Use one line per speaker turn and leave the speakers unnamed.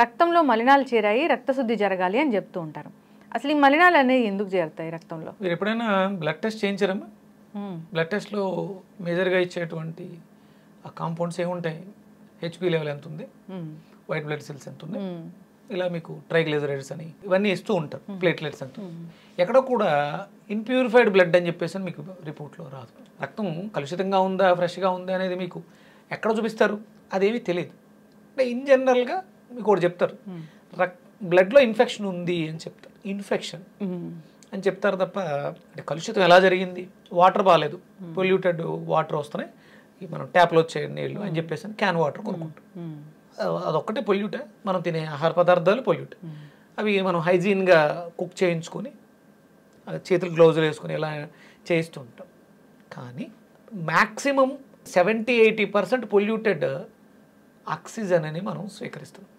రక్తంలో మలినాలు చేరాయి, రక్తశుద్ధి జరగాలి అని చెప్తూ ఉంటారు. అసలు ఈ మలినాలు అనేవి ఎందుకు చేరుతాయి రక్తంలో?
మీరు ఎప్పుడైనా బ్లడ్ టెస్ట్ చేయించారమ్మా? బ్లడ్ టెస్ట్లో మేజర్గా ఇచ్చేటువంటి ఆ కాంపౌండ్స్ ఏముంటాయి? హెచ్పి లెవెల్ ఎంత ఉంది, వైట్ బ్లడ్ సెల్స్ ఎంత ఉంది, ఇలా మీకు ట్రైగ్లిజరైడ్స్ అని ఇవన్నీ ఇస్తూ ఉంటారు, ప్లేట్లెట్స్ అంటూ. ఎక్కడో కూడా ఇన్ప్యూరిఫైడ్ బ్లడ్ అని చెప్పేసి మీకు రిపోర్ట్లో రాదు. రక్తం కలుషితంగా ఉందా ఫ్రెష్గా ఉందా అనేది మీకు ఎక్కడ చూపిస్తారు? అదేమీ తెలియదు. అంటే ఇన్ జనరల్గా మీకు ఒకటి చెప్తారు, బ్లడ్లో ఇన్ఫెక్షన్ ఉంది అని చెప్తారు. ఇన్ఫెక్షన్ అని చెప్తారు తప్ప అంటే కలుషితం ఎలా జరిగింది, వాటర్ బాగాలేదు, పొల్యూటెడ్ వాటర్ వస్తున్నాయి, మనం ట్యాప్లో వచ్చే నీళ్ళు అని చెప్పేసి క్యాన్ వాటర్ కొనుక్కుంటాం. అదొక్కటే పొల్యూటే. మనం తినే ఆహార పదార్థాలు పొల్యూట్. అవి మనం హైజీన్గా కుక్ చేయించుకొని చేతులు గ్లౌజులు వేసుకొని ఇలా చేయిస్తుంటాం. కానీ మ్యాక్సిమం 70-80% పొల్యూటెడ్ ఆక్సిజన్ అని మనం స్వీకరిస్తున్నాం.